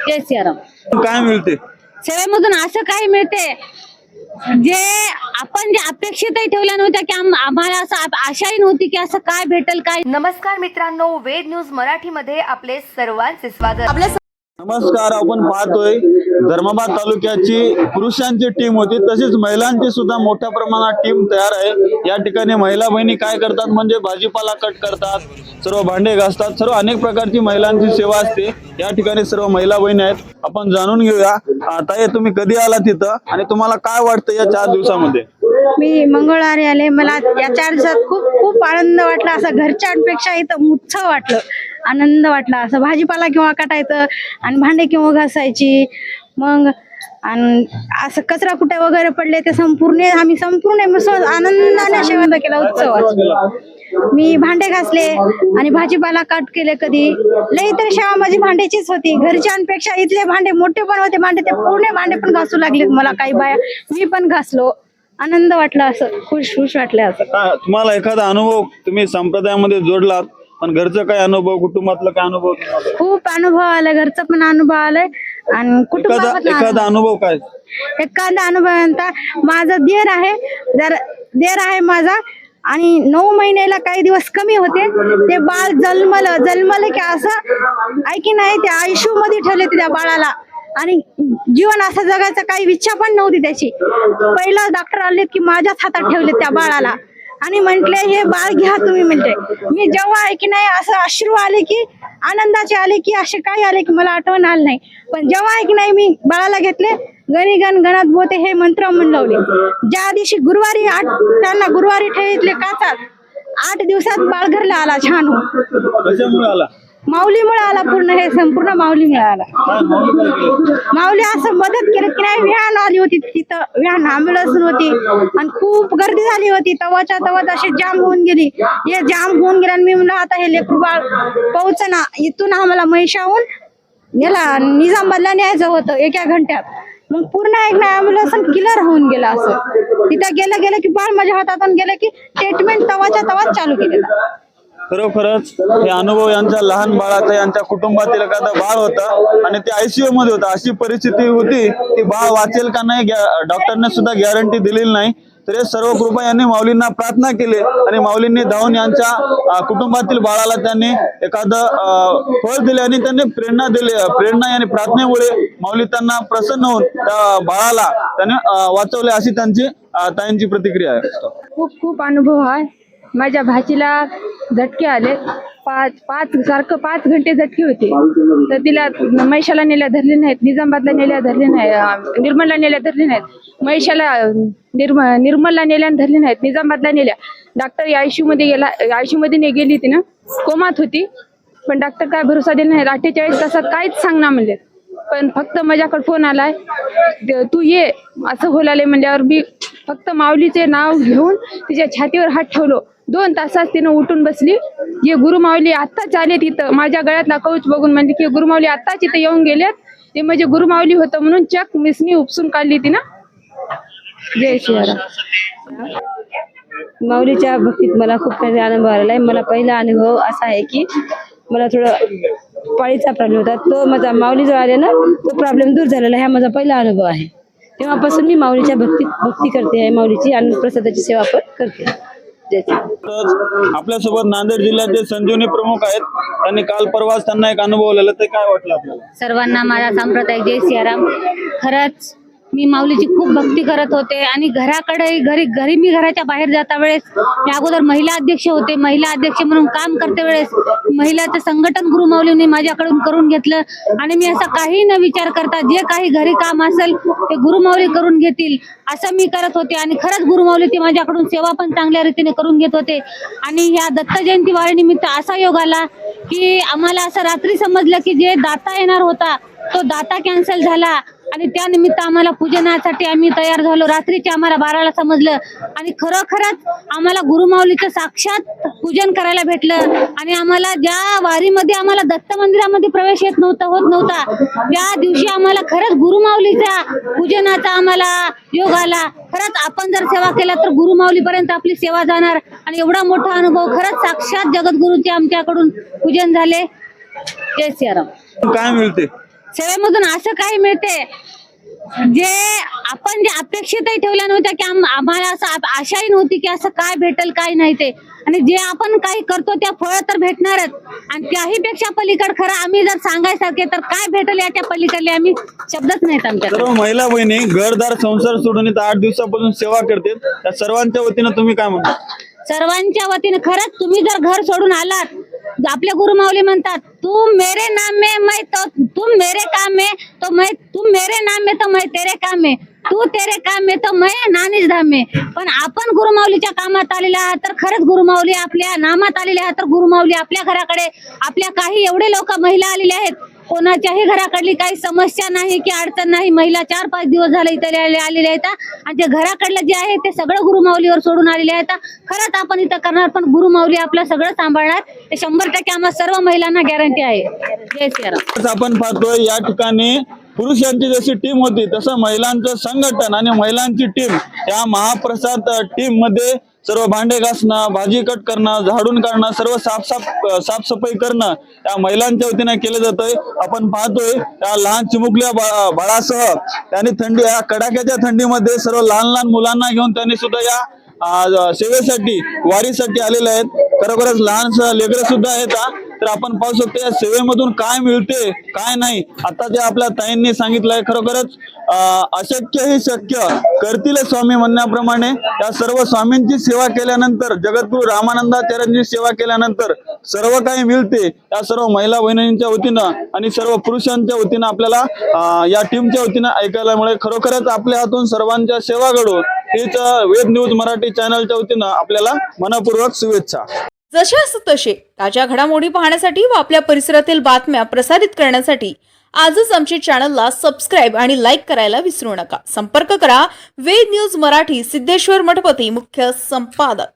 जय सियाराम। काय मिळते सेवेमधून असं काही मिळते जे आपण जे अपेक्षितही ठेवल्या नव्हत्या की आम्हाला असं आशाही नव्हती की असं काय भेटेल काय। नमस्कार मित्रांनो, वेद न्यूज मराठीमध्ये आपले सर्वांचे स्वागत। नमस्कार, आपण पाहतोय धर्माबाद तालुक्याची पुरुषांची टीम होती, तसेच महिलांची सुद्धा मोठ्या प्रमाणात टीम तयार आहे। या ठिकाणी महिला बहिणी काय करतात म्हणजे भाजीपाला कट करतात, सर्व भांडे घासतात, सर्व अनेक प्रकारची महिलांची सेवा असते। या ठिकाणी सर्व महिला बहिणी आहेत, आपण जाणून घेऊया। ताई, तुम्ही कधी आला तिथं आणि तुम्हाला काय वाटतं या 4 दिवसामध्ये? मी मंगळवारी आले, मला या 4 दिवसात खूप खूप आनंद वाटला। असं घरच्यांपेक्षा इथं उत्सव वाटलं, आनंद वाटला। असं भाजीपाला किंवा काटायचं आणि भांडे किंवा घासायची, मग आणि असं कचरा कुठे वगैरे पडले ते आम्ही संपूर्ण आनंदाने शेवंत केला उत्सवात। मी भांडे घासले आणि भाजीपाला काट केले। कधी लई तर शेवा माझी भांड्याचीच होती, घरच्यांपेक्षा इथले भांडे मोठे पण होते, ते पूर्ण भांडे पण घासू लागलेत मला। काही बाया मी पण घासलो, आनंद वाटला, असं खुश वाटले। असं तुम्हाला एखादा अनुभव, तुम्ही संप्रदायामध्ये जोडलात पण घरचा काय अनुभव, कुटुंबातला काय अनुभव? खूप अनुभव आला, घरचा पण अनुभव आलाय आणि एखादा अनुभव काय? एखादा अनुभव माझा देर आहे माझा, आणि 9 महिन्याला काही दिवस कमी होते। ते बाळ जन्मलं की असं ऐकी नाही, ते आयशू मध्ये ठेवले त्या बाळाला, आणि जीवन असं जगायचं काही इच्छा पण नव्हती त्याची। पहिला डॉक्टर आले की माझ्याच हातात ठेवले त्या बाळाला आणि म्हटले हे बाळ घ्या तुम्ही। म्हटले मी जेव्हा आहे की नाही असं अश्रू आले की आनंदाचे आले की असे काही आले की मला आठवण आलं नाही, पण जेव्हा आहे की नाही मी बाळाला घेतले, गणी गण गणात बोते हे मंत्र म्हणलवले। ज्या दिवशी त्यांना गुरुवारी ठेवले काचात, 8 दिवसात बाळ घरला आला छान हो। कशामुळे आला? माऊलीमुळे आला, हे संपूर्ण माऊलीमुळे आला। माऊली असं मदत केली की नाही, व्हॅन आली होती तिथं, व्हॅन ॲम्ब्युलन्स होती आणि खूप गर्दी झाली होती। तवाच्या तवात अशी जाम होऊन गेली, हे जाम होऊन गेला। मी म्हणलं आता हे लेकरू बाळ पोहोचना, इथून आम्हाला म्हैशाहून गेला निजामाबादला न्यायचं होतं 1 घंट्यात। मग पूर्ण एक ॲम्ब्युलन्स क्लिअर होऊन गेला। असं तिथं गेलं की बाळ माझ्या हातातून गेलं की ट्रीटमेंट तवाच्या तवाच चालू केलेला। खरोखरच हे अनुभव यांच्या लहान बाळाचा, यांच्या कुटुंबातील एखादा बाळ होता आणि ते आयसीयू मध्ये होता। अशी परिस्थिती होती की बाळ वाचेल का नाही, डॉक्टरने सुद्धा गॅरंटी दिलेली नाही। तर हे सर्व कृपा यांनी माऊलींना प्रार्थना केली आणि माऊलींनी धावून यांच्या कुटुंबातील बाळाला त्यांनी एखादं फळ दिले आणि त्यांनी प्रेरणा दिली। प्रेरणा आणि प्रार्थनेमुळे माऊली त्यांना प्रसन्न होऊन त्या बाळाला त्यांनी वाचवले, अशी त्यांची ताईंची प्रतिक्रिया आहे। खूप खूप अनुभव आहे। माझ्या भाचीला झटके आले, 5 घंटे झटके होते, तर तिला म्हैशाला नेल्या धरले नाहीत, निजामाबादला नेल्या धरले नाही, निर्मलला नेल्या धरले नाहीत, म्हैशाला निर्मलला नेल्या धरले नाहीत, निजामाबादला नेल्या। डॉक्टर आयसीयू मध्ये मध्ये गेली ती ना, कोमात होती, पण डॉक्टर काय भरोसा दिला नाही, 48 तासात काहीच सांगणार म्हणले। पण फक्त माझ्याकडे फोन आलाय, तू ये असं बोलाले म्हणल्यावर मी फक्त माऊलीचे नाव घेऊन तिच्या छातीवर हात ठेवलो। 2 तासात तिनं उठून बसली। हे गुरुमाऊली आत्ताच आले तिथं, माझ्या गळ्यातला कवच बघून म्हणजे की गुरुमाऊली आत्ताच इथं येऊन गेलेत, ते म्हणजे गुरुमाऊली होतं म्हणून चक मिसनी उपसून काढली तिनं। जय सियाराम। माऊलीच्या भक्तीत मला खूप काही अनुभव आलेला आहे। मला पहिला अनुभव असा आहे की मला थोडं पाळीचा प्रॉब्लेम होता, तो माझा माऊलीजवळ आले ना, तो प्रॉब्लेम दूर झालेला आहे। हा माझा पहिला अनुभव आहे। तेव्हापासून मी माऊलीच्या भक्ती करते आहे, माऊलीची आणि प्रसादाची सेवा पण करते। आपल्यासोबत नांदेड जिल्ह्याचे संजीवनी प्रमुख आहेत, त्यांनी काल परवाच त्यांना एक अनुभव आलेला, ते काय वाटलं आपल्याला? सर्वांना माझा सांप्रदायिक जय सियाराम। खरंच मी माऊलीची खूप भक्ती करत होते आणि घरी मी घराच्या बाहेर जाता वेळेस मी अगोदर महिला अध्यक्ष होते। महिला अध्यक्ष म्हणून काम करते वेळेस महिलाचं संघटन गुरु माऊलींनी माझ्याकडून करून घेतलं आणि मी असं काही न विचार करता जे काही घरी काम असेल ते गुरु माऊली करून घेतील असं मी करत होते। आणि खरंच गुरु माऊली ते माझ्याकडून सेवा पण चांगल्या रीतीने करून घेत होते। आणि ह्या दत्त जयंती वारीनिमित्त असा योग आला की आम्हाला असं रात्री समजलं की जे दाता येणार होता तो दाता कॅन्सल झाला आणि त्या निमित्त आम्हाला पूजनासाठी आम्ही तयार झालो। रात्रीचे आम्हाला 12ला समजलं आणि खरोखरच आम्हाला गुरुमाऊलीचं साक्षात पूजन करायला भेटलं। आणि आम्हाला ज्या वारीमध्ये आम्हाला दत्त मंदिरामध्ये प्रवेश होत नव्हता त्या दिवशी आम्हाला खरंच गुरुमाऊलीच्या पूजनाचा आम्हाला योग आला। खरंच आपण जर सेवा केला तर गुरुमाऊलीपर्यंत आपली सेवा जाणार आणि एवढा मोठा अनुभव खरंच साक्षात जगद्गुरूंचे आमच्याकडून पूजन झाले। जय सियाराम। काय मिळते? सेवेमधून असं काही मिळते जे आपण जे अपेक्षितही ठेवल्या नव्हत्या की आम्हाला असं आशाही नव्हती की असं काय भेटेल काय नाही ते, आणि जे आपण काही करतो त्या फळ तर भेटणारच, आणि त्याही पेक्षा पलीकड खरं आम्ही जर सांगायसारखे तर काय भेटेल याच्या पलीकडले आम्ही शब्दच नाहीत आमच्याकडे. सर्व महिला बहिणी घरदार संसार सोडून इथं 8 दिवसापासून सेवा करतात, त्या सर्वांच्या वतीनं तुम्ही काय म्हणता? सर्वांच्या वतीने खरंच तुम्ही जर घर सोडून आलात, आपले गुरुमाऊली म्हणतात तुम मेरे नाम में मैं तो तुम मेरे काम में तो मैं तुम मेरे नाम में तो मैं तेरे काम में तू तेरे काम में तो मैं नानीच धाम में. पण आपण गुरुमाऊलीच्या कामात आलेले आहात तर खरंच गुरुमाऊली आपल्या नामात आलेले आहात तर गुरुमाऊली आपल्या घराकडे आपल्या काही एवढे लोक महिला आलेले आहेत, कोणाच्याही घराकडली काही समस्या नाही की अडचण नाही. महिला 4-5 दिवस झाले इथे आलेले आहेत आणि जे घराकडलं जे आहे ते सगळं गुरुमाऊलीवर सोडून आलेले आहेत. खरंच आपण इथं करणार पण गुरुमाऊली आपलं सगळं सांभाळणार, ते 100% आम्हा सर्व महिलांना गॅरंटी आहे. जय श्रीराम. आपण पाहतोय या ठिकाणी पुरुषांची जशी टीम होती तसं महिलांचं संघटन आणि महिलांची टीम, या महाप्रसाद टीम मध्ये सर्व भांडे घासणं, भाजी कट करणं, झाडून काढणं, सर्व साफसफाई करणं या महिलांच्या वतीने केलं जातंय. आपण पाहतोय त्या लहान चिमुकल्या बाळासह त्यांनी थंडी, या कडाक्याच्या थंडीमध्ये सर्व लहान लहान मुलांना घेऊन त्यांनी सुद्धा या सेवेसाठी वारीसाठी आलेले आहेत. खरोखरच लहान लेकरं सुद्धा आहेत. तर आपण पाहू शकतो या सेवेमधून काय मिळते काय नाही. आता जे आपल्या ताईंनी सांगितलंय खरोखरच अशक्य ही शक्य करतील स्वामी म्हणण्याप्रमाणे या सर्व स्वामींची सेवा केल्यानंतर, जगद्गुरु रामानंदाचार्यांची सेवा केल्यानंतर सर्व काही मिळते. या सर्व महिला बहिणींच्या वतीनं आणि सर्व पुरुषांच्या वतीनं आपल्याला या टीमच्या वतीनं ऐकायला मिळेल. खरोखरच आपल्या हातून सर्वांच्या सेवा घडो हीच वेद न्यूज मराठी चॅनलच्या वतीनं आपल्याला मनपूर्वक शुभेच्छा. जसे असं तसे ताज्या घडामोडी पाहण्यासाठी व आपल्या परिसरातील बातम्या प्रसारित करण्यासाठी आजच आमच्या चॅनलला सबस्क्राईब आणि लाईक करायला विसरू नका. संपर्क करा वेद न्यूज मराठी, सिद्धेश्वर मठपती, मुख्य संपादक.